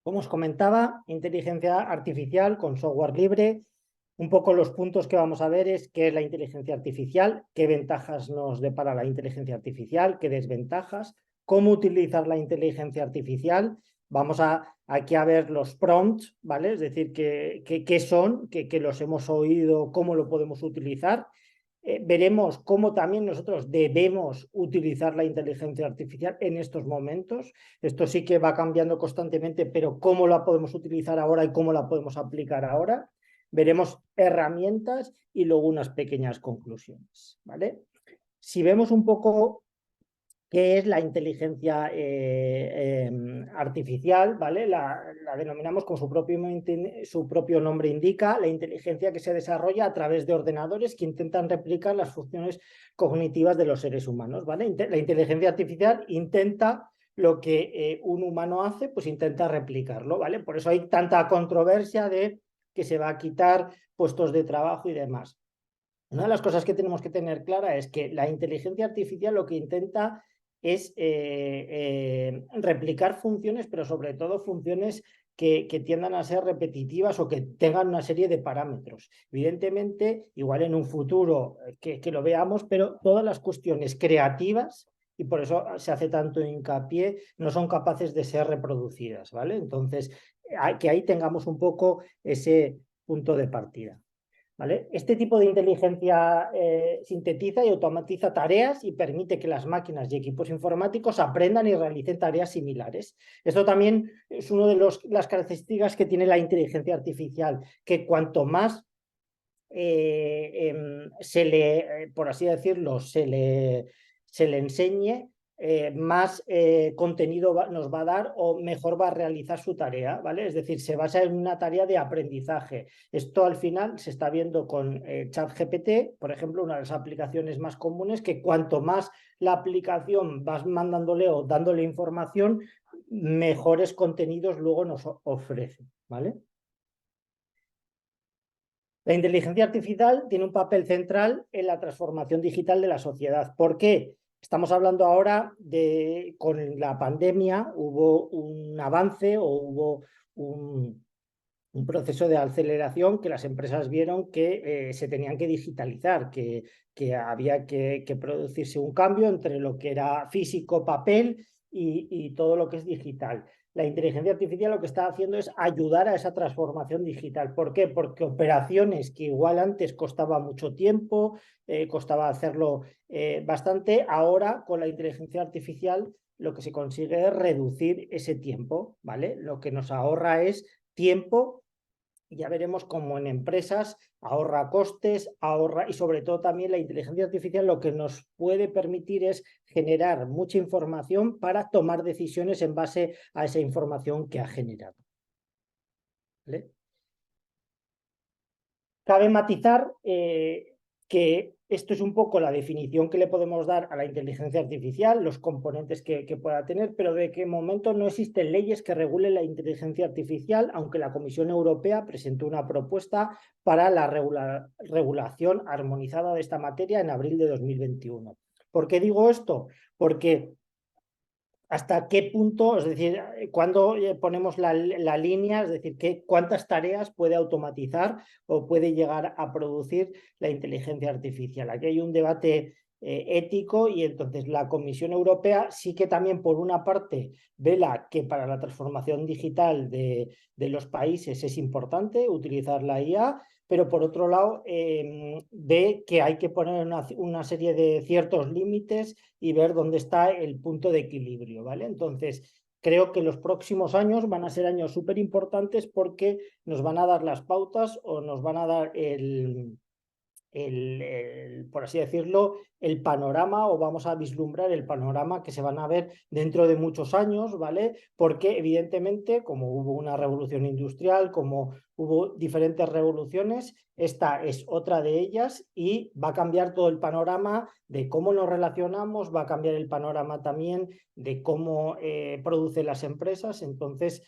Como os comentaba, inteligencia artificial con software libre. Un poco los puntos que vamos a ver es qué es la inteligencia artificial, qué ventajas nos depara la inteligencia artificial, qué desventajas, cómo utilizar la inteligencia artificial. Vamos aquí a ver los prompts, ¿vale? Es decir, qué son, que los hemos oído, cómo lo podemos utilizar. Veremos cómo también nosotros debemos utilizar la inteligencia artificial en estos momentos. Esto sí que va cambiando constantemente, pero cómo la podemos utilizar ahora y cómo la podemos aplicar ahora. Veremos herramientas y luego unas pequeñas conclusiones, ¿vale? Si vemos un poco qué es la inteligencia artificial, ¿vale? La denominamos como su propio nombre indica, la inteligencia que se desarrolla a través de ordenadores que intentan replicar las funciones cognitivas de los seres humanos, ¿vale? La inteligencia artificial intenta lo que un humano hace, pues intenta replicarlo, ¿vale? Por eso hay tanta controversia de que se va a quitar puestos de trabajo y demás. Una de las cosas que tenemos que tener clara es que la inteligencia artificial lo que intenta es replicar funciones, pero sobre todo funciones que tiendan a ser repetitivas o que tengan una serie de parámetros. Evidentemente, igual en un futuro que lo veamos, pero todas las cuestiones creativas, y por eso se hace tanto hincapié, no son capaces de ser reproducidas, ¿vale? Entonces, que ahí tengamos un poco ese punto de partida. ¿Vale? Este tipo de inteligencia sintetiza y automatiza tareas y permite que las máquinas y equipos informáticos aprendan y realicen tareas similares. Esto también es una de las características que tiene la inteligencia artificial, que cuanto más por así decirlo, se le enseñe, más contenido nos va a dar o mejor va a realizar su tarea, ¿vale? Es decir, se basa en una tarea de aprendizaje. Esto al final se está viendo con ChatGPT, por ejemplo, una de las aplicaciones más comunes, que cuanto más la aplicación vas mandándole o dándole información, mejores contenidos luego nos ofrece, ¿vale? La inteligencia artificial tiene un papel central en la transformación digital de la sociedad. ¿Por qué? Estamos hablando ahora de, con la pandemia, hubo un avance o hubo un proceso de aceleración que las empresas vieron que se tenían que digitalizar, que había que producirse un cambio entre lo que era físico, papel y todo lo que es digital. La inteligencia artificial lo que está haciendo es ayudar a esa transformación digital. ¿Por qué? Porque operaciones que igual antes costaba mucho tiempo, costaba hacerlo bastante, ahora con la inteligencia artificial lo que se consigue es reducir ese tiempo, ¿vale? Lo que nos ahorra es tiempo. Ya veremos cómo en empresas ahorra costes, ahorra y sobre todo también la inteligencia artificial lo que nos puede permitir es generar mucha información para tomar decisiones en base a esa información que ha generado. ¿Vale? Cabe matizar que esto es un poco la definición que le podemos dar a la inteligencia artificial, los componentes que pueda tener, pero de qué momento no existen leyes que regulen la inteligencia artificial, aunque la Comisión Europea presentó una propuesta para la regulación armonizada de esta materia en abril de 2021. ¿Por qué digo esto? Porque hasta qué punto, es decir, cuándo ponemos la línea, es decir, cuántas tareas puede automatizar o puede llegar a producir la inteligencia artificial. Aquí hay un debate ético y entonces la Comisión Europea sí que también por una parte vela que para la transformación digital de los países es importante utilizar la IA, pero por otro lado ve que hay que poner una serie de ciertos límites y ver dónde está el punto de equilibrio, ¿vale? Entonces, creo que los próximos años van a ser años súper importantes porque nos van a dar las pautas o nos van a dar por así decirlo, el panorama o vamos a vislumbrar el panorama que se van a ver dentro de muchos años, ¿vale? Porque evidentemente, como hubo una revolución industrial, como hubo diferentes revoluciones, esta es otra de ellas y va a cambiar todo el panorama de cómo nos relacionamos, va a cambiar el panorama también de cómo producen las empresas, entonces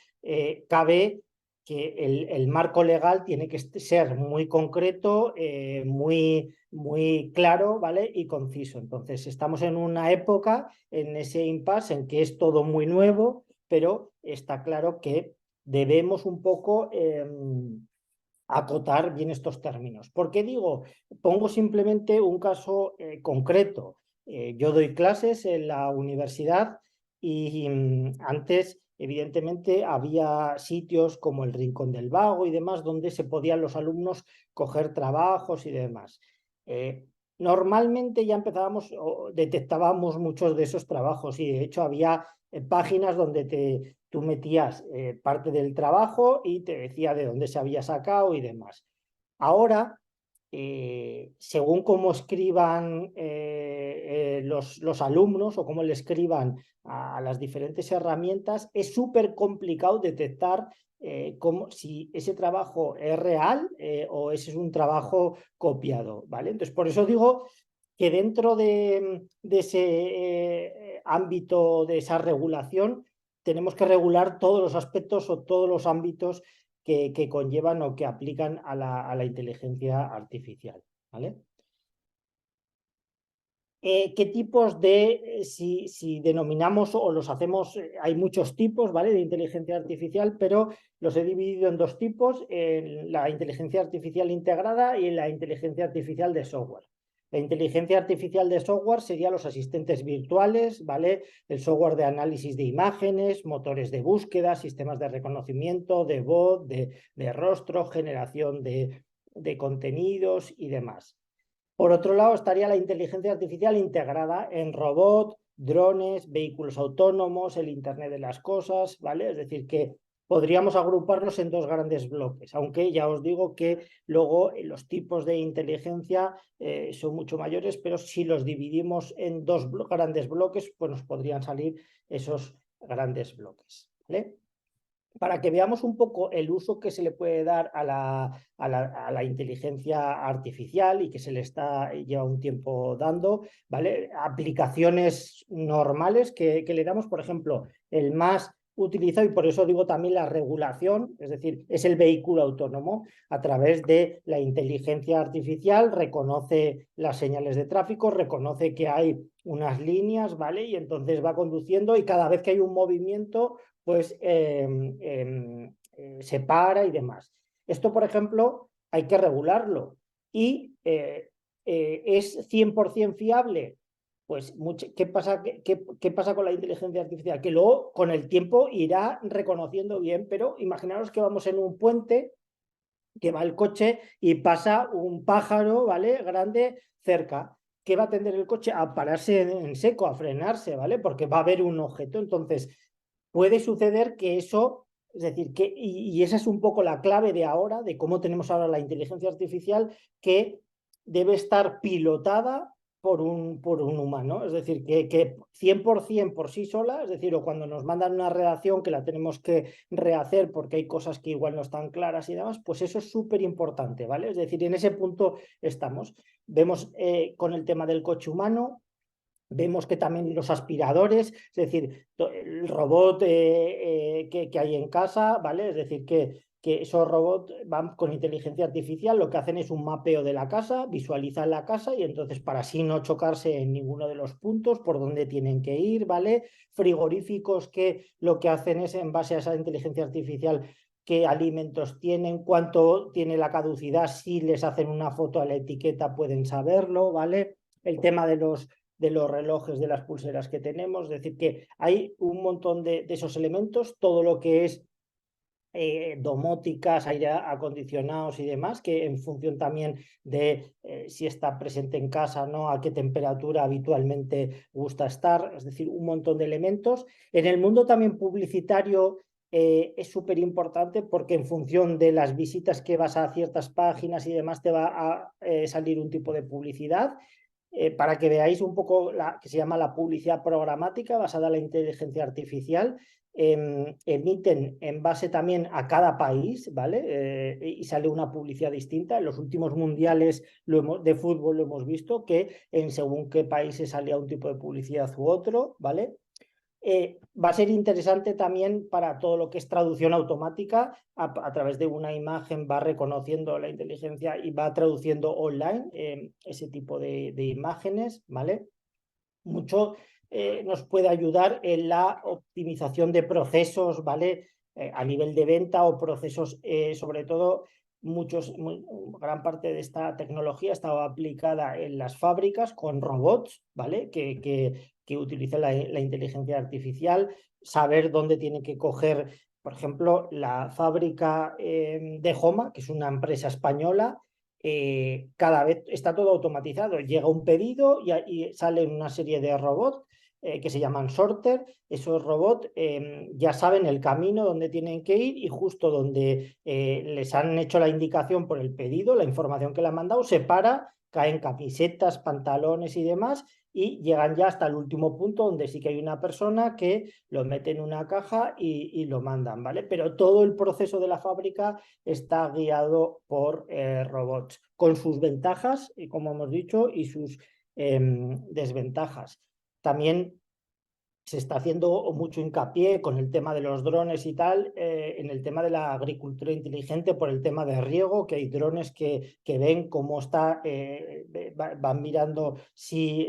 cabe que el marco legal tiene que ser muy concreto, muy claro, ¿vale? Y conciso. Entonces, estamos en una época, en ese impasse, en que es todo muy nuevo, pero está claro que debemos un poco acotar bien estos términos. ¿Por qué digo? Pongo simplemente un caso concreto. Yo doy clases en la universidad y antes, evidentemente, había sitios como el Rincón del Vago y demás donde se podían los alumnos coger trabajos y demás. Normalmente ya empezábamos o detectábamos muchos de esos trabajos y de hecho había páginas donde tú metías parte del trabajo y te decía de dónde se había sacado y demás. Ahora, según cómo escriban los alumnos o cómo le escriban a las diferentes herramientas, es súper complicado detectar si ese trabajo es real o ese es un trabajo copiado, ¿vale? Entonces, por eso digo que dentro de ese ámbito, de esa regulación, tenemos que regular todos los aspectos o todos los ámbitos que conllevan o que aplican a la inteligencia artificial, ¿vale? ¿Qué tipos si denominamos o los hacemos, hay muchos tipos, ¿vale? De inteligencia artificial, pero los he dividido en dos tipos, en la inteligencia artificial integrada y en la inteligencia artificial de software. La inteligencia artificial de software serían los asistentes virtuales, ¿vale? El software de análisis de imágenes, motores de búsqueda, sistemas de reconocimiento, de voz, de rostro, generación de contenidos y demás. Por otro lado, estaría la inteligencia artificial integrada en robots, drones, vehículos autónomos, el Internet de las cosas, ¿vale? Es decir, que podríamos agruparlos en dos grandes bloques, aunque ya os digo que luego los tipos de inteligencia son mucho mayores, pero si los dividimos en dos grandes bloques, pues nos podrían salir esos grandes bloques, ¿vale? Para que veamos un poco el uso que se le puede dar a la inteligencia artificial y que se le está ya un tiempo dando, ¿vale? Aplicaciones normales que le damos, por ejemplo, el más utilizado, y por eso digo también la regulación, es decir, es el vehículo autónomo. A través de la inteligencia artificial reconoce las señales de tráfico, reconoce que hay unas líneas, ¿vale? Y entonces va conduciendo y cada vez que hay un movimiento pues se para y demás. Esto, por ejemplo, hay que regularlo y es 100% fiable. Pues, ¿qué pasa con la inteligencia artificial? Que luego, con el tiempo, irá reconociendo bien, pero imaginaros que vamos en un puente, que va el coche y pasa un pájaro, ¿vale? Grande cerca. ¿Qué va a tender el coche? A pararse en seco, a frenarse, ¿vale? Porque va a haber un objeto. Entonces, puede suceder que eso, es decir, y esa es un poco la clave de ahora, de cómo tenemos ahora la inteligencia artificial, que debe estar pilotada por un humano, es decir, que 100% por sí sola, es decir, o cuando nos mandan una redacción que la tenemos que rehacer porque hay cosas que igual no están claras y demás, pues eso es súper importante, ¿vale? Es decir, en ese punto estamos. Vemos con el tema del coche humano, vemos que también los aspiradores, es decir, el robot que hay en casa, ¿vale? Es decir, que esos robots van con inteligencia artificial, lo que hacen es un mapeo de la casa, visualizan la casa y entonces para así no chocarse en ninguno de los puntos por donde tienen que ir, ¿vale? Frigoríficos que lo que hacen es en base a esa inteligencia artificial qué alimentos tienen, cuánto tiene la caducidad, si les hacen una foto a la etiqueta pueden saberlo, ¿vale? El tema de los relojes, de las pulseras que tenemos, es decir, que hay un montón de esos elementos, todo lo que es domóticas, aire acondicionados y demás, que en función también de si está presente en casa, ¿no? A qué temperatura habitualmente gusta estar, es decir, un montón de elementos. En el mundo también publicitario es súper importante porque en función de las visitas que vas a ciertas páginas y demás te va a salir un tipo de publicidad. Para que veáis un poco la que se llama la publicidad programática basada en la inteligencia artificial, emiten en base también a cada país, ¿vale? Y sale una publicidad distinta. En los últimos mundiales de fútbol lo hemos visto, que en según qué países salía un tipo de publicidad u otro, ¿vale? Va a ser interesante también para todo lo que es traducción automática, a través de una imagen va reconociendo la inteligencia y va traduciendo online ese tipo de imágenes, ¿vale? Mucho nos puede ayudar en la optimización de procesos, ¿vale? a nivel de venta o procesos, sobre todo gran parte de esta tecnología estaba aplicada en las fábricas con robots, ¿vale? Que utilizan la inteligencia artificial, saber dónde tiene que coger, por ejemplo, la fábrica de Homa, que es una empresa española. Cada vez está todo automatizado. Llega un pedido y salen una serie de robots que se llaman sorter. Esos robots ya saben el camino donde tienen que ir y justo donde les han hecho la indicación por el pedido, la información que le han mandado, se para, caen camisetas, pantalones y demás, y llegan ya hasta el último punto donde sí que hay una persona que lo mete en una caja y lo mandan, ¿vale? Pero todo el proceso de la fábrica está guiado por robots, con sus ventajas, como hemos dicho, y sus desventajas. También se está haciendo mucho hincapié con el tema de los drones y tal, en el tema de la agricultura inteligente por el tema de riego, que hay drones que ven cómo está, van mirando si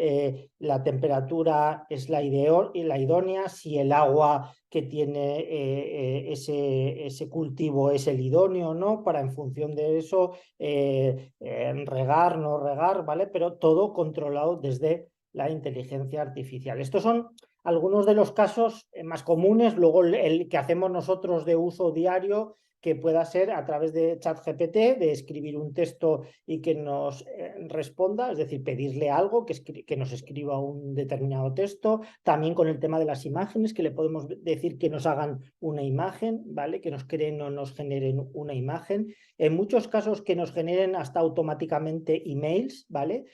la temperatura es la idónea, si el agua que tiene ese cultivo es el idóneo o no, para en función de eso regar, no regar, ¿vale? Pero todo controlado desde la inteligencia artificial. Estos son algunos de los casos más comunes, luego el que hacemos nosotros de uso diario, que pueda ser a través de ChatGPT, de escribir un texto y que nos responda, es decir, pedirle algo, que nos escriba un determinado texto. También con el tema de las imágenes, que le podemos decir que nos hagan una imagen, ¿vale? Que nos creen o nos generen una imagen. En muchos casos que nos generen hasta automáticamente emails, ¿vale?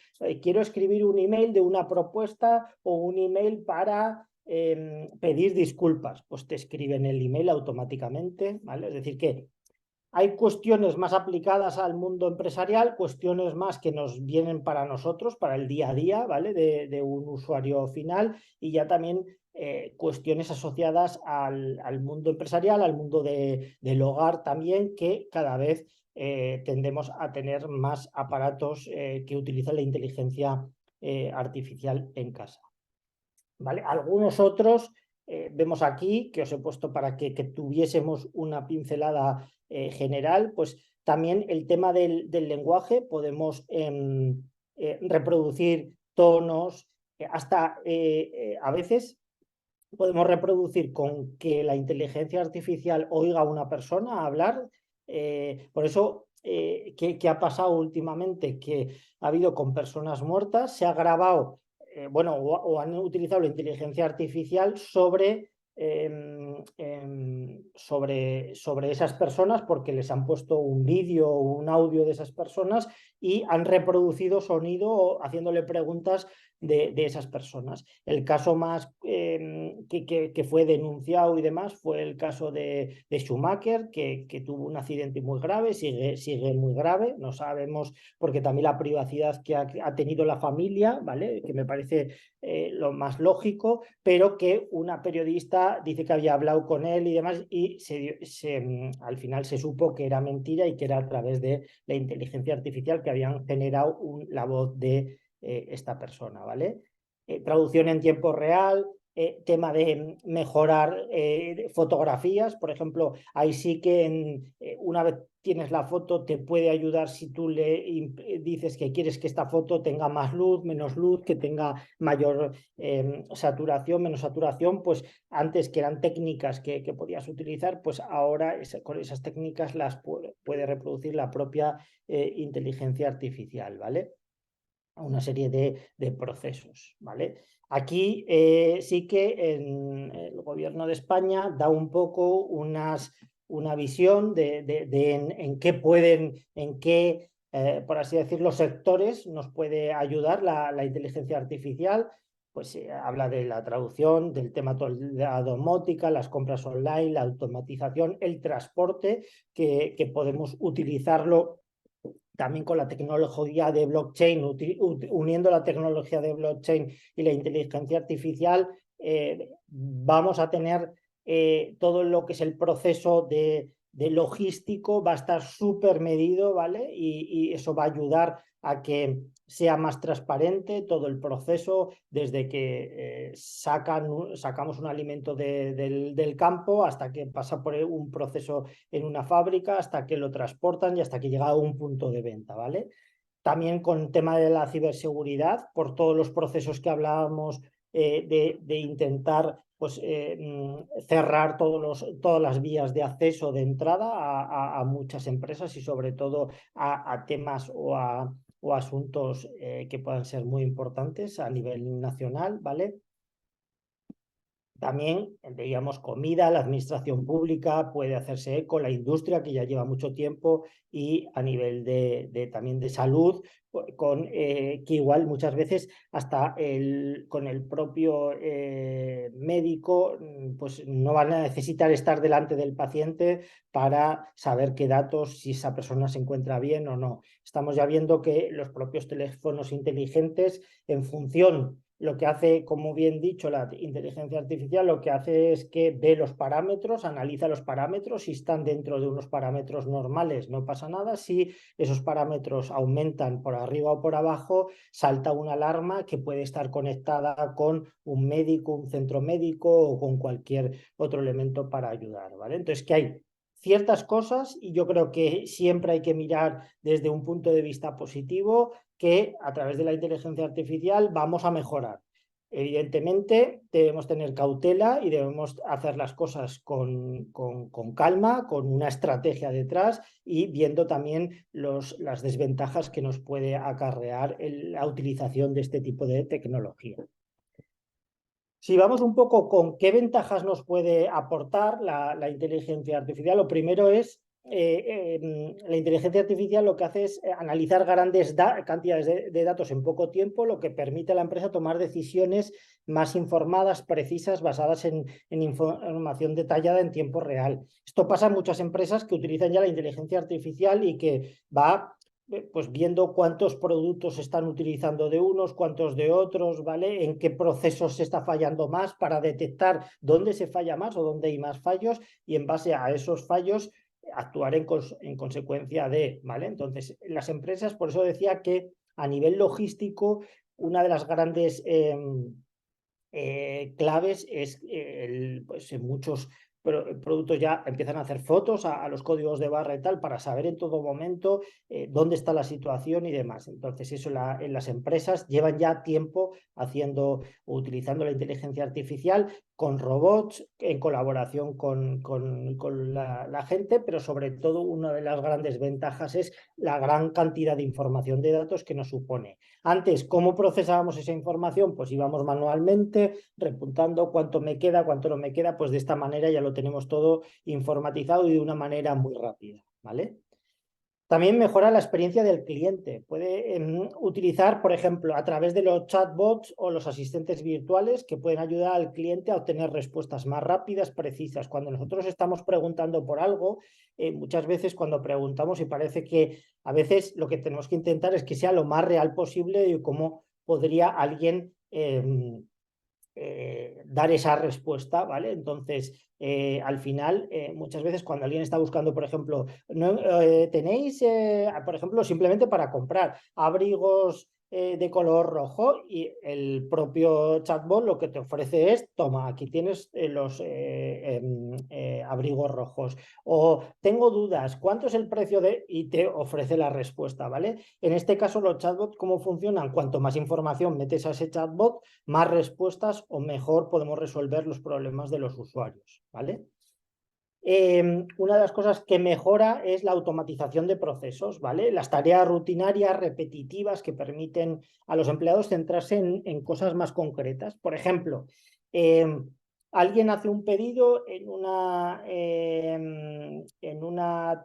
Quiero escribir un email de una propuesta o un email para pedir disculpas, pues te escriben el email automáticamente, ¿vale? Es decir, que hay cuestiones más aplicadas al mundo empresarial, cuestiones más que nos vienen para nosotros, para el día a día, ¿vale? De un usuario final, y ya también cuestiones asociadas al mundo empresarial, al mundo del hogar también, que cada vez tendemos a tener más aparatos que utilizan la inteligencia artificial en casa. ¿Vale? Algunos otros vemos aquí, que os he puesto para que tuviésemos una pincelada general, pues también el tema del lenguaje, podemos reproducir tonos, hasta a veces podemos reproducir con que la inteligencia artificial oiga a una persona hablar. Por eso, ¿qué ha pasado últimamente? Que ha habido con personas muertas, se ha grabado, bueno, o han utilizado la inteligencia artificial sobre esas personas, porque les han puesto un vídeo o un audio de esas personas y han reproducido sonido haciéndole preguntas de esas personas. El caso más que fue denunciado y demás fue el caso de Schumacher, que tuvo un accidente muy grave, sigue muy grave, no sabemos, porque también la privacidad que ha tenido la familia, ¿vale? Que me parece lo más lógico, pero que una periodista dice que había hablado con él y demás, y al final se supo que era mentira y que era a través de la inteligencia artificial que habían generado la voz de esta persona, ¿vale? Traducción en tiempo real, tema de mejorar fotografías, por ejemplo, ahí sí que una vez tienes la foto te puede ayudar si tú le dices que quieres que esta foto tenga más luz, menos luz, que tenga mayor saturación, menos saturación, pues antes que eran técnicas que podías utilizar, pues ahora con esas técnicas las puede reproducir la propia inteligencia artificial, ¿vale? A una serie de procesos, ¿vale? Aquí sí que el gobierno de España da un poco una visión de en qué pueden, por así decirlo, sectores nos puede ayudar la inteligencia artificial. Pues habla de la traducción, del tema de la domótica, las compras online, la automatización, el transporte, que podemos utilizarlo también con la tecnología de blockchain, uniendo la tecnología de blockchain y la inteligencia artificial, vamos a tener todo lo que es el proceso de logístico, va a estar súper medido, ¿vale? Y eso va a ayudar a que sea más transparente todo el proceso, desde que sacamos un alimento del campo hasta que pasa por un proceso en una fábrica, hasta que lo transportan y hasta que llega a un punto de venta, ¿vale? También con el tema de la ciberseguridad, por todos los procesos que hablábamos, de intentar pues, cerrar todas las vías de acceso de entrada a muchas empresas y sobre todo a temas o asuntos que puedan ser muy importantes a nivel nacional, ¿vale? También veíamos comida, la administración pública puede hacerse eco, la industria que ya lleva mucho tiempo y a nivel también de salud, que igual muchas veces hasta con el propio médico pues no van a necesitar estar delante del paciente para saber qué datos, si esa persona se encuentra bien o no. Estamos ya viendo que los propios teléfonos inteligentes, en función lo que hace, como bien dicho, la inteligencia artificial, lo que hace es que ve los parámetros, analiza los parámetros, si están dentro de unos parámetros normales no pasa nada, si esos parámetros aumentan por arriba o por abajo, salta una alarma que puede estar conectada con un médico, un centro médico o con cualquier otro elemento para ayudar, ¿vale? Entonces, que hay ciertas cosas y yo creo que siempre hay que mirar desde un punto de vista positivo que a través de la inteligencia artificial vamos a mejorar. Evidentemente, debemos tener cautela y debemos hacer las cosas con calma, con una estrategia detrás y viendo también las desventajas que nos puede acarrear la utilización de este tipo de tecnología. Si vamos un poco con qué ventajas nos puede aportar la inteligencia artificial, lo primero es la inteligencia artificial lo que hace es analizar grandes cantidades de datos en poco tiempo, lo que permite a la empresa tomar decisiones más informadas, precisas, basadas en información detallada en tiempo real. Esto pasa en muchas empresas que utilizan ya la inteligencia artificial y que va pues viendo cuántos productos se están utilizando de unos, cuántos de otros, ¿vale? En qué procesos se está fallando más para detectar dónde se falla más o dónde hay más fallos y en base a esos fallos actuar en consecuencia de, ¿vale? Entonces, las empresas, por eso decía que a nivel logístico, una de las grandes claves es pues en muchos productos ya empiezan a hacer fotos a los códigos de barra y tal para saber en todo momento dónde está la situación y demás. Entonces eso en las empresas llevan ya tiempo utilizando la inteligencia artificial con robots en colaboración con la gente, pero sobre todo una de las grandes ventajas es la gran cantidad de información de datos que nos supone. Antes, ¿cómo procesábamos esa información? Pues íbamos manualmente repuntando cuánto me queda, cuánto no me queda, pues de esta manera ya lo tenemos todo informatizado y de una manera muy rápida, ¿vale? También mejora la experiencia del cliente. Puede utilizar, por ejemplo, a través de los chatbots o los asistentes virtuales que pueden ayudar al cliente a obtener respuestas más rápidas, precisas. Cuando nosotros estamos preguntando por algo, muchas veces cuando preguntamos y parece que a veces lo que tenemos que intentar es que sea lo más real posible y cómo podría alguien dar esa respuesta, ¿vale? Entonces, al final, muchas veces cuando alguien está buscando, por ejemplo, no, tenéis, por ejemplo, simplemente para comprar abrigos de color rojo y el propio chatbot lo que te ofrece es, toma, aquí tienes los abrigos rojos o tengo dudas, ¿cuánto es el precio de? Y te ofrece la respuesta, ¿vale? En este caso, los chatbots, ¿cómo funcionan? Cuanto más información metes a ese chatbot, más respuestas o mejor podemos resolver los problemas de los usuarios, ¿vale? Una de las cosas que mejora es la automatización de procesos, ¿vale? Las tareas rutinarias, repetitivas, que permiten a los empleados centrarse en cosas más concretas. Por ejemplo, alguien hace un pedido en una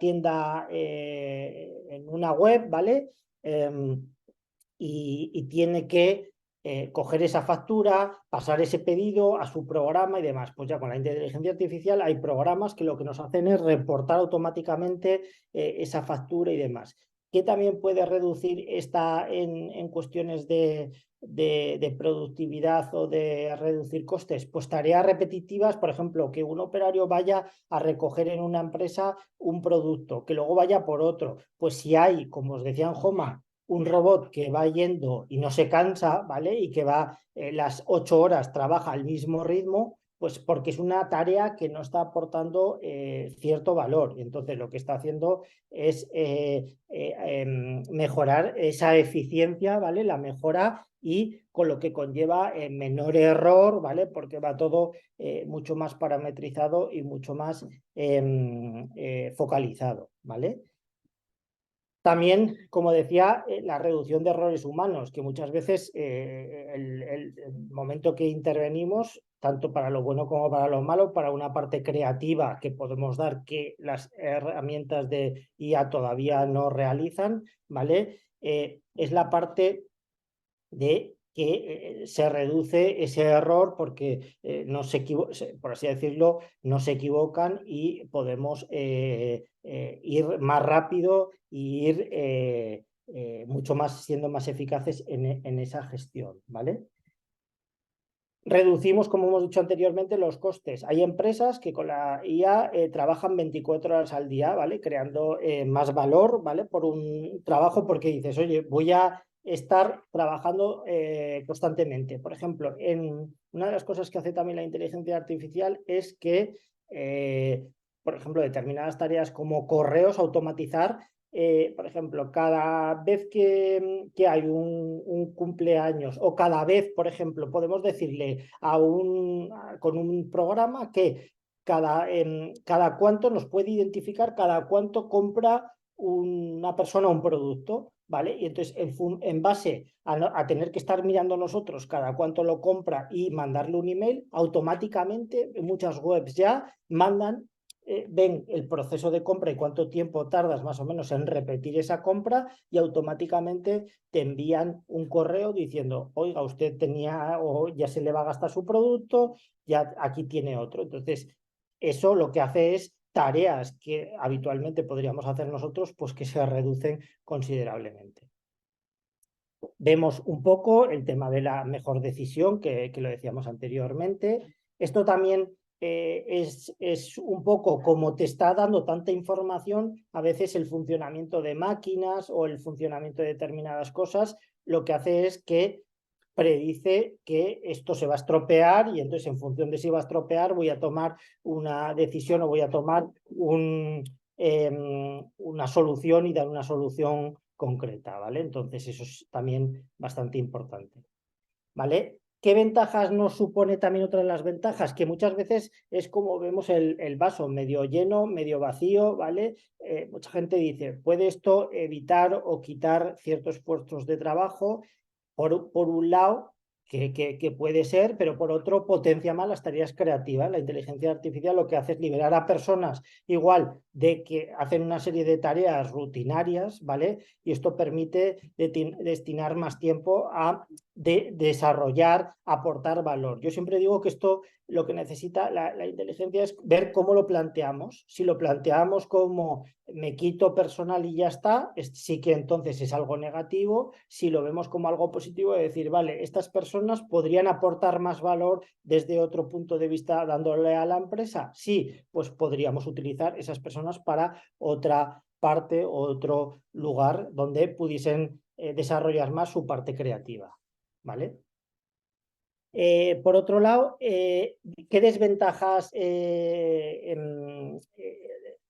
tienda, en una web, ¿vale? Y tiene que coger esa factura, pasar ese pedido a su programa y demás. Pues ya con la inteligencia artificial hay programas que lo que nos hacen es reportar automáticamente esa factura y demás. ¿Qué también puede reducir en cuestiones de productividad o de reducir costes? Pues tareas repetitivas, por ejemplo, que un operario vaya a recoger en una empresa un producto, que luego vaya por otro. Pues si hay, como os decía en Homa, un robot que va yendo y no se cansa, ¿vale? Y que va las 8 horas, trabaja al mismo ritmo, pues porque es una tarea que no está aportando cierto valor. Y entonces lo que está haciendo es mejorar esa eficiencia, ¿vale? La mejora y con lo que conlleva menor error, ¿vale? Porque va todo mucho más parametrizado y mucho más focalizado, ¿vale? También, como decía, la reducción de errores humanos, que muchas veces el momento que intervenimos, tanto para lo bueno como para lo malo, para una parte creativa que podemos dar que las herramientas de IA todavía no realizan, ¿vale? Es la parte de que se reduce ese error porque no se por así decirlo, no se equivocan y podemos ir más rápido y ir mucho más, siendo más eficaces en esa gestión, ¿vale? Reducimos, como hemos dicho anteriormente, los costes. Hay empresas que con la IA trabajan 24 horas al día, ¿vale? Creando más valor, ¿vale? Por un trabajo porque dices, oye, voy a estar trabajando constantemente. Por ejemplo, una de las cosas que hace también la inteligencia artificial es que, por ejemplo, determinadas tareas como correos, automatizar por ejemplo, cada vez que hay un cumpleaños o cada vez, por ejemplo, podemos decirle con un programa que cada cuánto nos puede identificar, cada cuánto compra una persona un producto, ¿vale? Y entonces, en base a tener que estar mirando nosotros cada cuánto lo compra y mandarle un email, automáticamente muchas webs ya mandan ven el proceso de compra y cuánto tiempo tardas más o menos en repetir esa compra y automáticamente te envían un correo diciendo, oiga, usted tenía o ya se le va a gastar su producto, ya aquí tiene otro. Entonces, eso lo que hace es tareas que habitualmente podríamos hacer nosotros, pues que se reducen considerablemente. Vemos un poco el tema de la mejor decisión, que lo decíamos anteriormente. Esto también es un poco como te está dando tanta información, a veces el funcionamiento de máquinas o el funcionamiento de determinadas cosas, lo que hace es que predice que esto se va a estropear y entonces en función de si va a estropear voy a tomar una decisión o voy a tomar una solución y dar una solución concreta, ¿vale? Entonces eso es también bastante importante, ¿vale? ¿Qué ventajas nos supone también otra de las ventajas? Que muchas veces es como vemos el vaso medio lleno, medio vacío, ¿vale? Mucha gente dice, ¿puede esto evitar o quitar ciertos puestos de trabajo? Por un lado, que puede ser, pero por otro potencia más las tareas creativas. La inteligencia artificial lo que hace es liberar a personas igual de que hacen una serie de tareas rutinarias, ¿vale? Y esto permite destinar más tiempo a desarrollar, aportar valor. Yo siempre digo que esto lo que necesita la inteligencia es ver cómo lo planteamos. Si lo planteamos como me quito personal y ya está, sí que entonces es algo negativo. Si lo vemos como algo positivo, es decir, vale, estas personas podrían aportar más valor desde otro punto de vista dándole a la empresa. Sí, pues podríamos utilizar esas personas para otra parte o otro lugar donde pudiesen desarrollar más su parte creativa, ¿vale? Por otro lado, ¿qué desventajas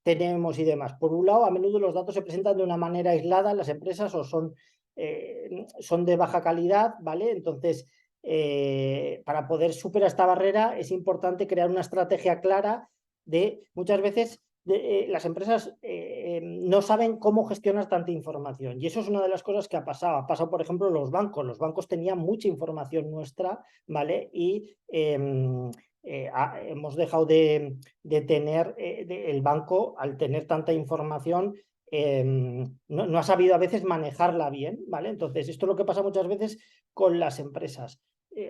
tenemos y demás? Por un lado, a menudo los datos se presentan de una manera aislada en las empresas o son de baja calidad, ¿vale? Entonces, para poder superar esta barrera es importante crear una estrategia clara de muchas veces las empresas no saben cómo gestionar tanta información y eso es una de las cosas que ha pasado. Ha pasado, por ejemplo, en los bancos. Los bancos tenían mucha información nuestra, ¿vale? Y hemos dejado de tener el banco, al tener tanta información, no ha sabido a veces manejarla bien, ¿vale? Entonces, esto es lo que pasa muchas veces con las empresas.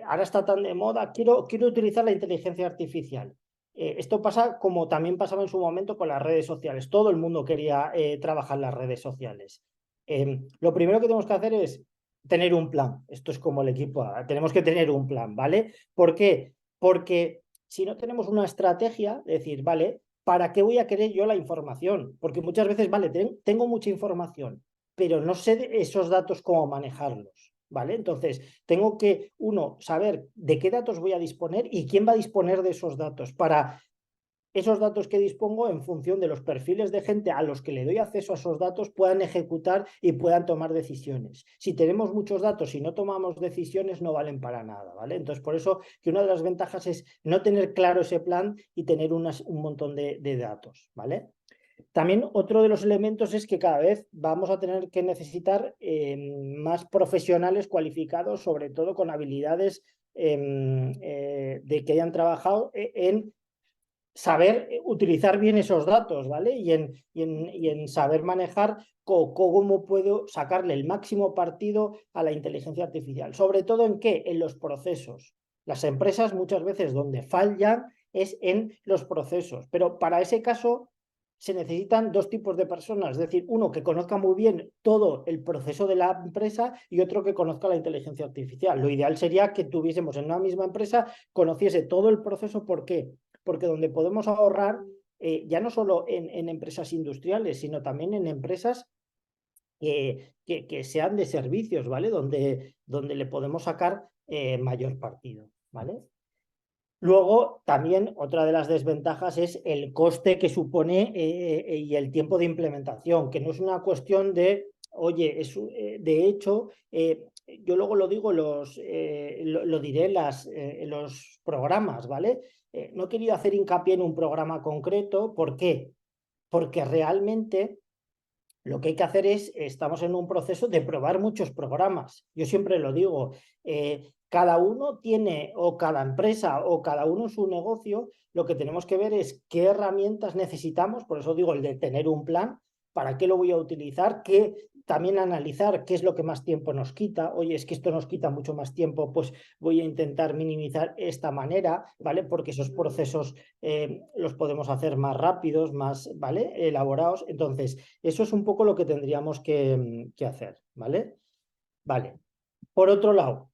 Ahora está tan de moda, quiero utilizar la inteligencia artificial. Esto pasa como también pasaba en su momento con las redes sociales. Todo el mundo quería trabajar en las redes sociales. Lo primero que tenemos que hacer es tener un plan. Esto es como el equipo A. Tenemos que tener un plan, ¿vale? ¿Por qué? Porque si no tenemos una estrategia, decir, vale, ¿para qué voy a querer yo la información? Porque muchas veces, vale, tengo mucha información, pero no sé esos datos cómo manejarlos, ¿vale? Entonces, tengo que, uno, saber de qué datos voy a disponer y quién va a disponer de esos datos para esos datos que dispongo en función de los perfiles de gente a los que le doy acceso a esos datos puedan ejecutar y puedan tomar decisiones. Si tenemos muchos datos y no tomamos decisiones, no valen para nada, ¿vale? Entonces, por eso que una de las ventajas es no tener claro ese plan y tener un montón de datos, ¿vale? También otro de los elementos es que cada vez vamos a tener que necesitar más profesionales cualificados, sobre todo con habilidades de que hayan trabajado en saber utilizar bien esos datos, ¿vale? Y en saber manejar cómo puedo sacarle el máximo partido a la inteligencia artificial. Sobre todo en qué? En los procesos. Las empresas muchas veces donde fallan es en los procesos, pero para ese caso se necesitan dos tipos de personas, es decir, uno que conozca muy bien todo el proceso de la empresa y otro que conozca la inteligencia artificial. Lo ideal sería que tuviésemos en una misma empresa, conociese todo el proceso. ¿Por qué? Porque donde podemos ahorrar, ya no solo en empresas industriales, sino también en empresas que sean de servicios, ¿vale? Donde le podemos sacar mayor partido, ¿vale? Luego, también otra de las desventajas es el coste que supone y el tiempo de implementación, que no es una cuestión de, oye, de hecho, yo luego lo digo, lo diré en los programas, ¿vale? No he querido hacer hincapié en un programa concreto. ¿Por qué? Porque realmente lo que hay que hacer es, estamos en un proceso de probar muchos programas. Yo siempre lo digo, cada uno tiene, o cada empresa, o cada uno en su negocio, lo que tenemos que ver es qué herramientas necesitamos, por eso digo el de tener un plan, para qué lo voy a utilizar, también analizar qué es lo que más tiempo nos quita. Oye, es que esto nos quita mucho más tiempo, pues voy a intentar minimizar esta manera, ¿vale? Porque esos procesos los podemos hacer más rápidos, más, ¿vale? Elaborados. Entonces, eso es un poco lo que tendríamos que hacer, ¿vale? Vale. Por otro lado,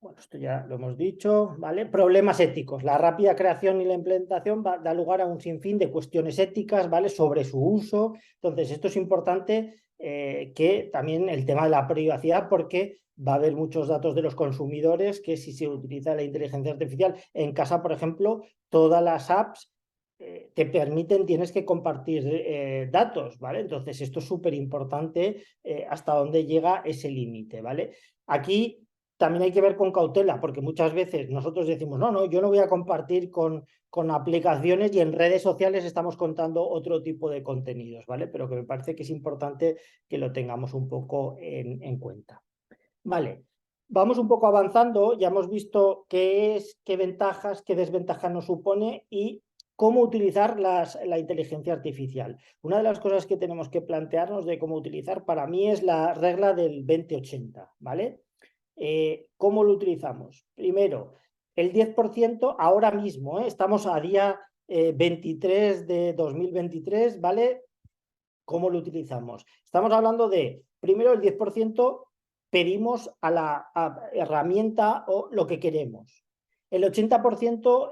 bueno, esto ya lo hemos dicho, ¿vale? Problemas éticos. La rápida creación y la implementación da lugar a un sinfín de cuestiones éticas, ¿vale? Sobre su uso. Entonces, esto es importante que también el tema de la privacidad, porque va a haber muchos datos de los consumidores que si se utiliza la inteligencia artificial en casa, por ejemplo, todas las apps te permiten, tienes que compartir datos, ¿vale? Entonces, esto es súper importante hasta dónde llega ese límite, ¿vale? Aquí también hay que ver con cautela, porque muchas veces nosotros decimos, no, yo no voy a compartir con aplicaciones y en redes sociales estamos contando otro tipo de contenidos, ¿vale? Pero que me parece que es importante que lo tengamos un poco en cuenta. Vale, vamos un poco avanzando, ya hemos visto qué ventajas, qué desventajas nos supone y cómo utilizar la inteligencia artificial. Una de las cosas que tenemos que plantearnos de cómo utilizar para mí es la regla del 20-80, ¿vale? ¿Cómo lo utilizamos? Primero, el 10% ahora mismo, estamos a día 23 de 2023, ¿vale? ¿Cómo lo utilizamos? Estamos hablando de, primero, el 10% pedimos a la herramienta o lo que queremos. El 80%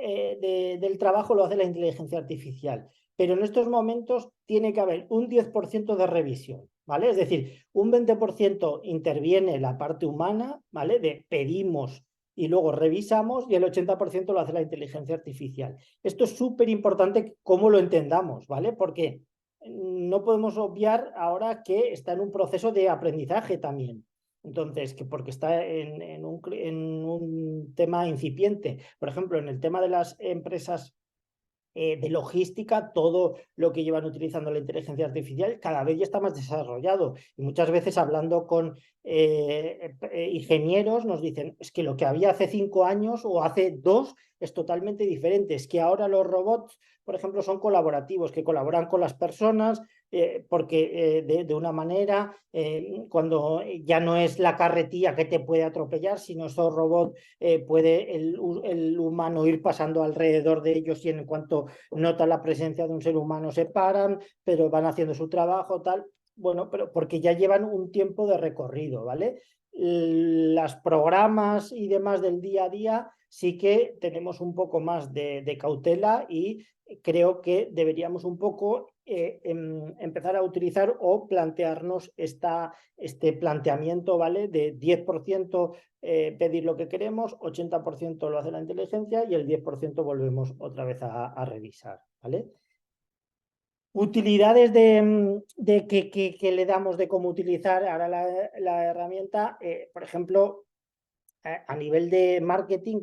del trabajo lo hace la inteligencia artificial, pero en estos momentos tiene que haber un 10% de revisión, ¿vale? Es decir, un 20% interviene la parte humana, ¿vale? De pedimos y luego revisamos, y el 80% lo hace la inteligencia artificial. Esto es súper importante cómo lo entendamos, ¿vale? Porque no podemos obviar ahora que está en un proceso de aprendizaje también. Entonces, porque está en un tema incipiente. Por ejemplo, en el tema de las empresas de logística, todo lo que llevan utilizando la inteligencia artificial cada vez ya está más desarrollado. Y muchas veces hablando con ingenieros nos dicen, es que lo que había hace 5 años o hace 2 es totalmente diferente. Es que ahora los robots, por ejemplo, son colaborativos, que colaboran con las personas, porque de una manera, cuando ya no es la carretilla que te puede atropellar, sino esos robots puede el humano ir pasando alrededor de ellos y en cuanto nota la presencia de un ser humano se paran, pero van haciendo su trabajo, tal. Bueno, pero porque ya llevan un tiempo de recorrido, ¿vale? Los programas y demás del día a día sí que tenemos un poco más de cautela y creo que deberíamos un poco empezar a utilizar o plantearnos este planteamiento, ¿vale? De 10% pedir lo que queremos, 80% lo hace la inteligencia y el 10% volvemos otra vez a revisar, ¿vale? Utilidades de que le damos de cómo utilizar ahora la herramienta, por ejemplo, a nivel de marketing,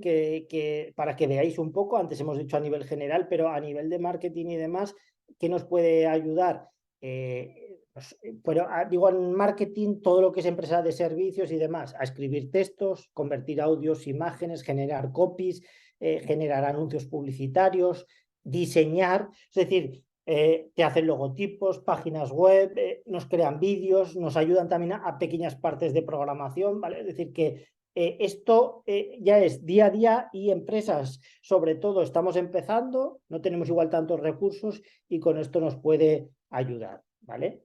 para que veáis un poco, antes hemos dicho a nivel general, pero a nivel de marketing y demás, ¿qué nos puede ayudar? Pero digo, en marketing, todo lo que es empresa de servicios y demás, a escribir textos, convertir audios, imágenes, generar copies, generar anuncios publicitarios, diseñar, es decir, te hacen logotipos, páginas web, nos crean vídeos, nos ayudan también a pequeñas partes de programación, ¿vale? Es decir, que esto ya es día a día y empresas, sobre todo, estamos empezando, no tenemos igual tantos recursos y con esto nos puede ayudar, ¿vale?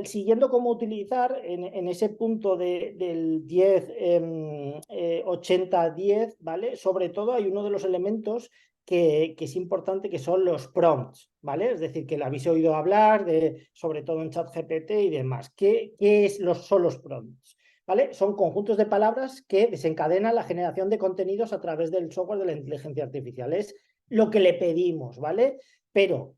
Siguiendo cómo utilizar, en ese punto del 10, 80-10, ¿vale? Sobre todo hay uno de los elementos que es importante, que son los prompts, ¿vale? Es decir, que la habéis oído hablar, sobre todo en ChatGPT y demás. ¿Qué son los prompts? ¿Vale? Son conjuntos de palabras que desencadenan la generación de contenidos a través del software de la inteligencia artificial. Es lo que le pedimos, ¿vale? Pero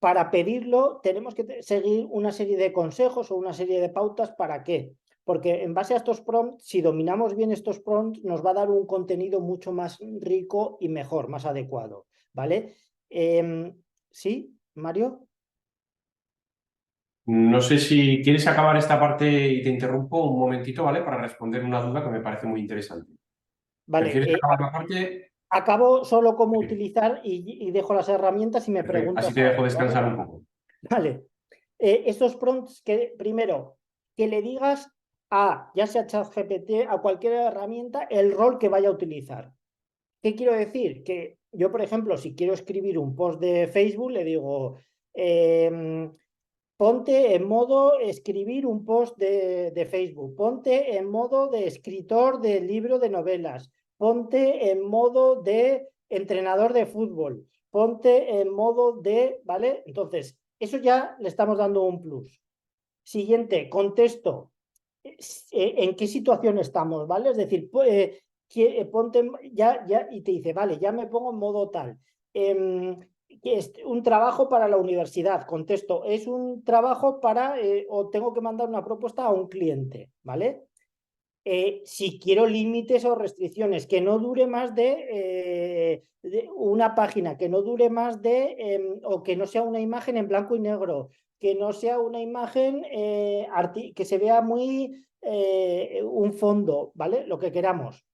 para pedirlo tenemos que seguir una serie de consejos o una serie de pautas. ¿Para qué? Porque en base a estos prompts, si dominamos bien estos prompts, nos va a dar un contenido mucho más rico y mejor, más adecuado, ¿vale? ¿Sí, Mario? No sé si quieres acabar esta parte y te interrumpo un momentito, ¿vale? Para responder una duda que me parece muy interesante. Vale, ¿Prefieres acabar la parte? acabo solo cómo utilizar y dejo las herramientas y me Perfecto. Así preguntas te dejo algo, ¿vale? descansar un poco. Vale. Estos prompts que, primero, que le digas ya sea ChatGPT, a cualquier herramienta, el rol que vaya a utilizar. ¿Qué quiero decir? Que yo, por ejemplo, si quiero escribir un post de Facebook, le digo, ponte en modo escribir un post de Facebook, ponte en modo de escritor de libro de novelas, ponte en modo de entrenador de fútbol, ponte en modo de, ¿vale? Entonces, eso ya le estamos dando un plus. Siguiente, contexto. ¿En qué situación estamos? ¿Vale? Es decir, ponte ya y te dice, vale, ya me pongo en modo tal. Es un trabajo para la universidad, contesto, es un trabajo para, o tengo que mandar una propuesta a un cliente, ¿vale? Si quiero límites o restricciones, que no dure más de una página, que no dure más o que no sea una imagen en blanco y negro, que no sea una imagen que se vea muy un fondo, ¿vale? Lo que queramos.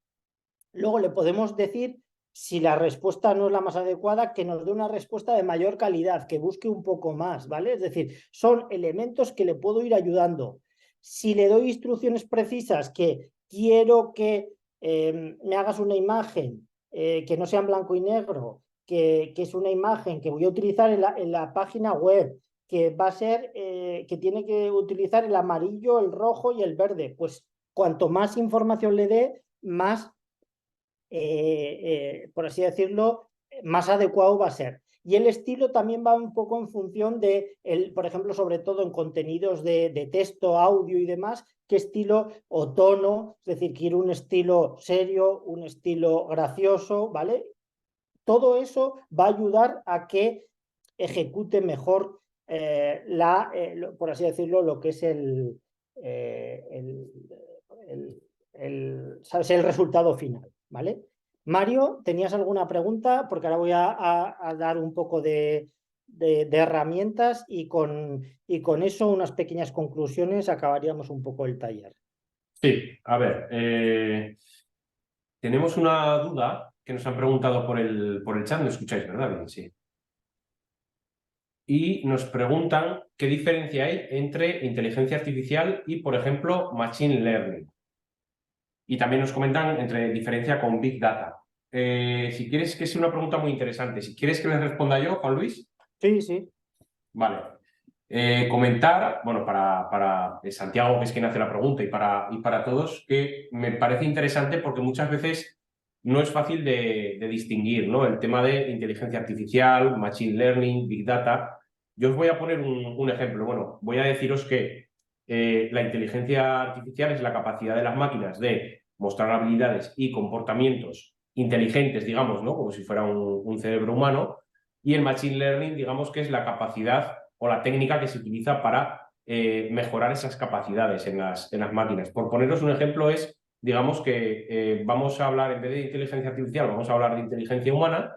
Luego le podemos decir, si la respuesta no es la más adecuada, que nos dé una respuesta de mayor calidad, que busque un poco más, ¿vale? Es decir, son elementos que le puedo ir ayudando. Si le doy instrucciones precisas, que quiero que me hagas una imagen que no sea en blanco y negro, que es una imagen que voy a utilizar en la página web, que va a ser, que tiene que utilizar el amarillo, el rojo y el verde, pues cuanto más información le dé, más por así decirlo, más adecuado va a ser. Y el estilo también va un poco en función por ejemplo, sobre todo en contenidos de texto, audio y demás, qué estilo o tono, es decir, quiero un estilo serio, un estilo gracioso, ¿vale? Todo eso va a ayudar a que ejecute mejor por así decirlo, lo que es eh, el, ¿sabes? El resultado final, ¿vale? Mario, ¿tenías alguna pregunta? Porque ahora voy a dar un poco de herramientas y con eso unas pequeñas conclusiones acabaríamos un poco el taller. Sí, a ver, tenemos una duda que nos han preguntado por el chat, ¿me escucháis, verdad? Bien, sí. Y nos preguntan qué diferencia hay entre inteligencia artificial y, por ejemplo, machine learning. Y también nos comentan entre diferencia con Big Data. Si quieres, que es una pregunta muy interesante. Si quieres que les responda yo, Juan Luis. Sí, sí. Vale. Comentar, bueno, para Santiago, que es quien hace la pregunta, y para todos, que me parece interesante porque muchas veces no es fácil de distinguir, ¿no? El tema de inteligencia artificial, machine learning, big data. Yo os voy a poner un ejemplo. Bueno, voy a deciros que la inteligencia artificial es la capacidad de las máquinas de mostrar habilidades y comportamientos inteligentes, digamos, ¿no? Como si fuera un cerebro humano. Y el machine learning, digamos que es la capacidad o la técnica que se utiliza para mejorar esas capacidades en las máquinas. Por poneros un ejemplo es, digamos que vamos a hablar, en vez de inteligencia artificial, vamos a hablar de inteligencia humana,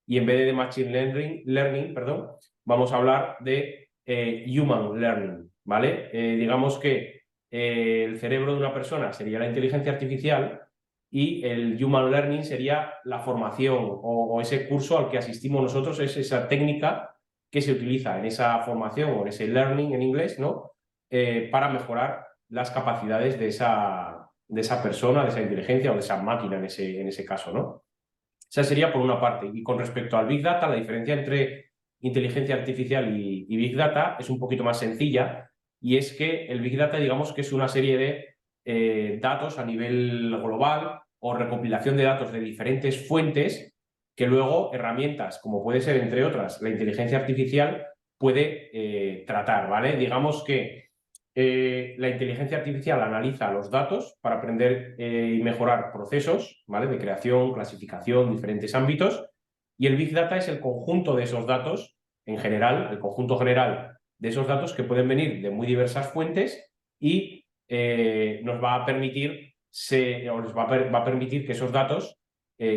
y en vez de machine learning, perdón, vamos a hablar de human learning, ¿vale? Digamos que el cerebro de una persona sería la inteligencia artificial y el human learning sería la formación o ese curso al que asistimos nosotros, es esa técnica que se utiliza en esa formación o en ese learning en inglés, ¿no? Para mejorar las capacidades de esa persona, de esa inteligencia o de esa máquina en ese caso, ¿no? Esa sería por una parte. Y con respecto al Big Data, la diferencia entre inteligencia artificial y Big Data es un poquito más sencilla, y es que el Big Data, digamos que es una serie de datos a nivel global o recopilación de datos de diferentes fuentes que luego herramientas, como puede ser, entre otras, la inteligencia artificial, puede tratar, ¿vale? Digamos que la inteligencia artificial analiza los datos para aprender y mejorar procesos, ¿vale? De creación, clasificación, diferentes ámbitos, y el Big Data es el conjunto de esos datos, en general, el conjunto general de esos datos que pueden venir de muy diversas fuentes y nos va a permitir, va a permitir que esos datos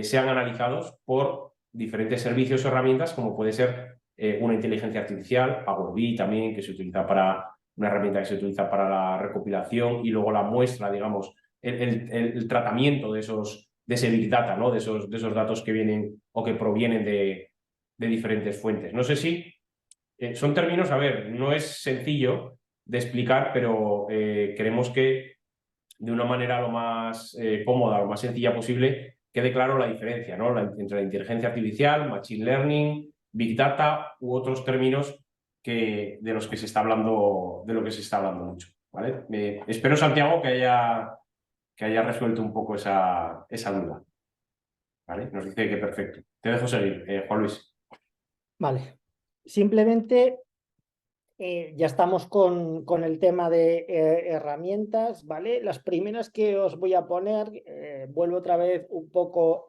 sean analizados por diferentes servicios o herramientas, como puede ser una inteligencia artificial, Power BI también, que se utiliza para una herramienta que se utiliza para la recopilación, y luego la muestra, digamos, el tratamiento de ese Big Data, ¿no? De esos datos que vienen o que provienen de diferentes fuentes. No sé si son términos, a ver, no es sencillo de explicar, pero queremos que de una manera lo más cómoda, lo más sencilla posible, quede claro la diferencia, ¿no? Entre la inteligencia artificial, machine learning, big data u otros términos de los que se está hablando, de lo que se está hablando mucho, ¿vale? Espero, Santiago, que haya resuelto un poco esa duda, ¿vale? Nos dice que perfecto. Te dejo seguir, Juan Luis. Vale. Simplemente ya estamos con el tema de herramientas, ¿vale? Las primeras que os voy a poner, vuelvo otra vez un poco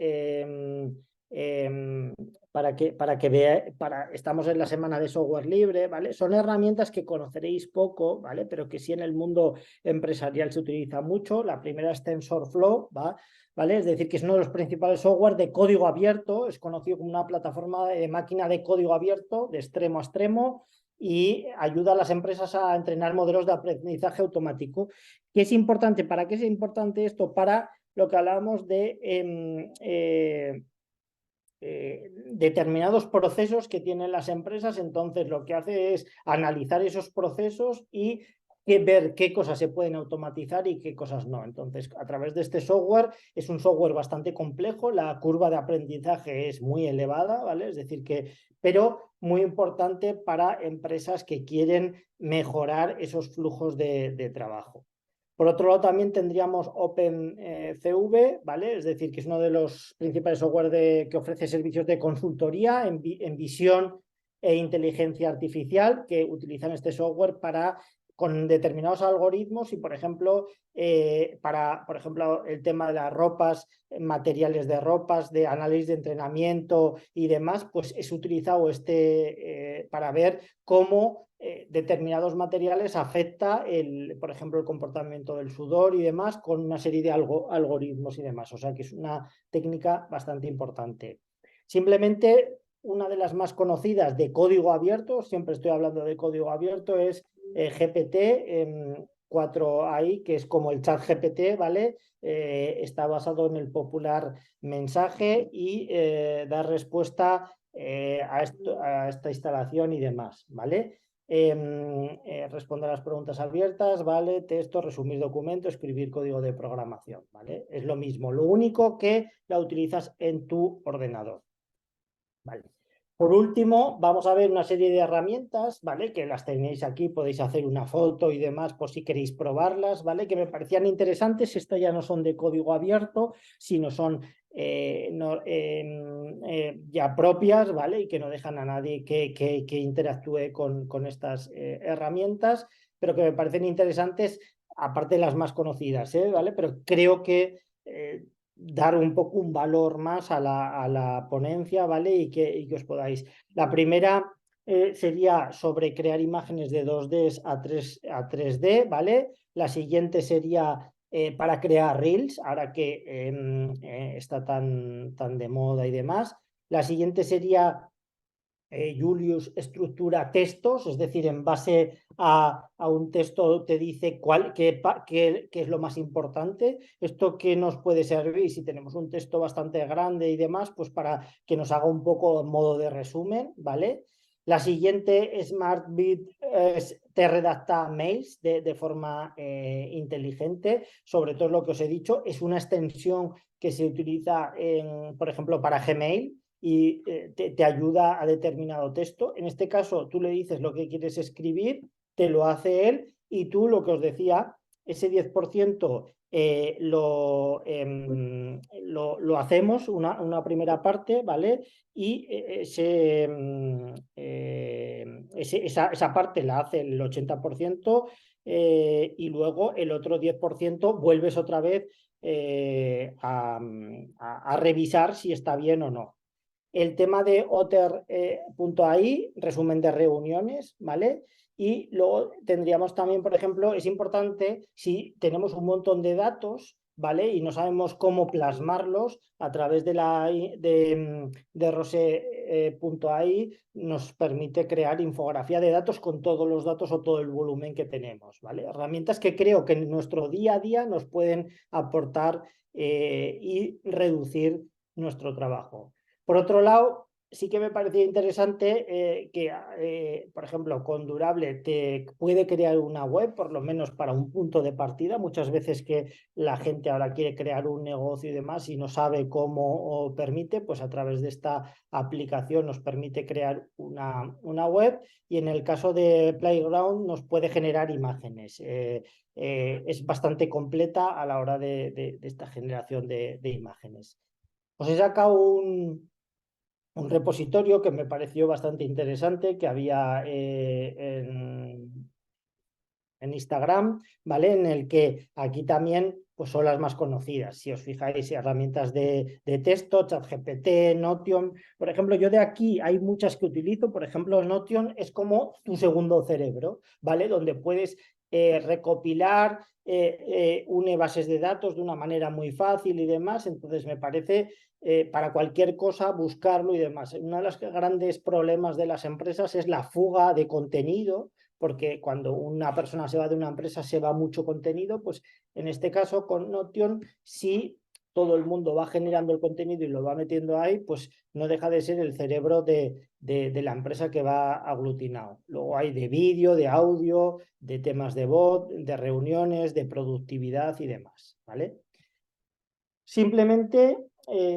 para que veáis, estamos en la semana de software libre, ¿vale? Son herramientas que conoceréis poco, ¿vale? Pero que sí en el mundo empresarial se utiliza mucho. La primera es TensorFlow, ¿vale? Es decir, que es uno de los principales software de código abierto, es conocido como una plataforma de máquina de código abierto de extremo a extremo, y ayuda a las empresas a entrenar modelos de aprendizaje automático. ¿Qué es importante? ¿Para qué es importante esto? Para lo que hablábamos de determinados procesos que tienen las empresas. Entonces lo que hace es analizar esos procesos y ver qué cosas se pueden automatizar y qué cosas no. Entonces, a través de este software, es un software bastante complejo, la curva de aprendizaje es muy elevada, ¿vale? Es decir, pero muy importante para empresas que quieren mejorar esos flujos de trabajo. Por otro lado, también tendríamos OpenCV, ¿vale? Es decir, que es uno de los principales software que ofrece servicios de consultoría en visión e inteligencia artificial, que utilizan este software con determinados algoritmos y, por ejemplo, el tema de las ropas, materiales de ropas, de análisis de entrenamiento y demás, pues es utilizado para ver cómo determinados materiales afecta, por ejemplo, el comportamiento del sudor y demás, con una serie de algoritmos y demás. O sea que es una técnica bastante importante. Simplemente, una de las más conocidas de código abierto, siempre estoy hablando de código abierto, es GPT 4AI, que es como el chat GPT, ¿vale? Está basado en el popular mensaje y da respuesta a esta instalación y demás, ¿vale? Responder a las preguntas abiertas, ¿vale? Texto, resumir documento, escribir código de programación, ¿vale? Es lo mismo, lo único que la utilizas en tu ordenador, ¿vale? Por último, vamos a ver una serie de herramientas, ¿vale? Que las tenéis aquí, podéis hacer una foto y demás por si queréis probarlas, ¿vale? Que me parecían interesantes. Estas ya no son de código abierto, sino son ya propias, ¿vale? Y que no dejan a nadie que interactúe con estas herramientas, pero que me parecen interesantes, aparte de las más conocidas, ¿vale? Pero creo que dar un poco un valor más a la ponencia, ¿vale? Y que os podáis. La primera sería sobre crear imágenes de 2D a 3D, ¿vale? La siguiente sería para crear Reels, ahora que está tan de moda y demás. La siguiente sería Julius estructura textos, es decir, en base a un texto te dice qué es lo más importante, esto que nos puede servir si tenemos un texto bastante grande y demás, pues para que nos haga un poco en modo de resumen, ¿vale? La siguiente, SmartBeat, te redacta mails de forma inteligente, sobre todo lo que os he dicho, es una extensión que se utiliza, por ejemplo, para Gmail, y te ayuda a determinado texto. En este caso, tú le dices lo que quieres escribir, te lo hace él y tú, lo que os decía, ese 10% lo hacemos, una primera parte, ¿vale? Y esa parte la hace el 80% y luego el otro 10% vuelves otra vez a revisar si está bien o no. El tema de Otter.ai, resumen de reuniones, ¿vale? Y luego tendríamos también, por ejemplo, es importante si tenemos un montón de datos, ¿vale? Y no sabemos cómo plasmarlos a través de Rose.ai, nos permite crear infografía de datos con todos los datos o todo el volumen que tenemos, ¿vale? Herramientas que creo que en nuestro día a día nos pueden aportar y reducir nuestro trabajo. Por otro lado, sí que me parecía interesante por ejemplo, con Durable te puede crear una web, por lo menos para un punto de partida. Muchas veces que la gente ahora quiere crear un negocio y demás y no sabe cómo o permite, pues a través de esta aplicación nos permite crear una web, y en el caso de Playground nos puede generar imágenes. Es bastante completa a la hora de esta generación de imágenes. Os he sacado un repositorio que me pareció bastante interesante, que había en Instagram, ¿vale? En el que aquí también pues son las más conocidas. Si os fijáis, herramientas de texto, ChatGPT, Notion. Por ejemplo, yo de aquí hay muchas que utilizo. Por ejemplo, Notion es como tu segundo cerebro, ¿vale? Donde puedes recopilar, une bases de datos de una manera muy fácil y demás. Entonces me parece para cualquier cosa buscarlo y demás. Uno de los grandes problemas de las empresas es la fuga de contenido, porque cuando una persona se va de una empresa se va mucho contenido. Pues en este caso con Notion, si todo el mundo va generando el contenido y lo va metiendo ahí, pues no deja de ser el cerebro de la empresa que va aglutinado. Luego hay de vídeo, de audio, de temas de voz, de reuniones, de productividad y demás, ¿vale? Simplemente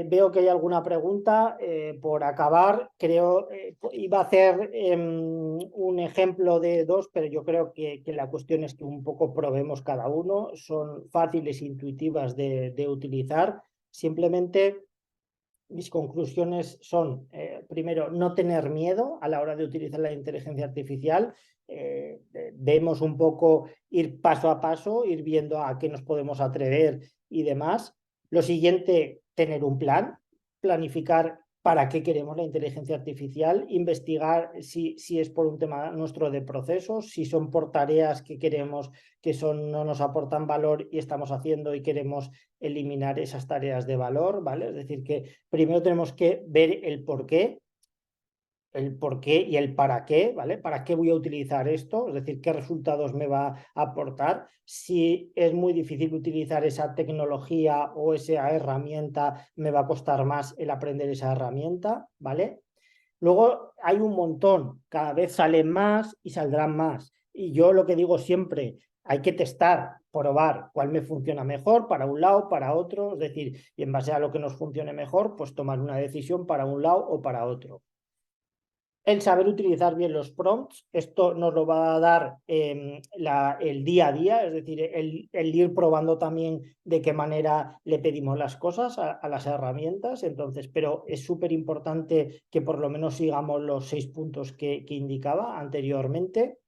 veo que hay alguna pregunta por acabar. Creo iba a hacer un ejemplo de dos, pero yo creo que la cuestión es que un poco probemos cada uno. Son fáciles e intuitivas de utilizar. Simplemente mis conclusiones son, primero, no tener miedo a la hora de utilizar la inteligencia artificial. Debemos un poco ir paso a paso, ir viendo a qué nos podemos atrever y demás. Lo siguiente, tener un plan, planificar para qué queremos la inteligencia artificial, investigar si es por un tema nuestro de procesos, si son por tareas que queremos que no nos aportan valor y estamos haciendo y queremos eliminar esas tareas de valor, ¿vale? Es decir, que primero tenemos que ver el por qué y el para qué, ¿vale? ¿Para qué voy a utilizar esto? Es decir, ¿qué resultados me va a aportar? Si es muy difícil utilizar esa tecnología o esa herramienta, me va a costar más el aprender esa herramienta, ¿vale? Luego hay un montón, cada vez salen más y saldrán más. Y yo lo que digo siempre, hay que testar, probar cuál me funciona mejor para un lado, para otro, es decir, y en base a lo que nos funcione mejor, pues tomar una decisión para un lado o para otro. El saber utilizar bien los prompts, esto nos lo va a dar el día a día, es decir, el ir probando también de qué manera le pedimos las cosas a las herramientas. Entonces, pero es súper importante que por lo menos sigamos los 6 puntos que indicaba anteriormente.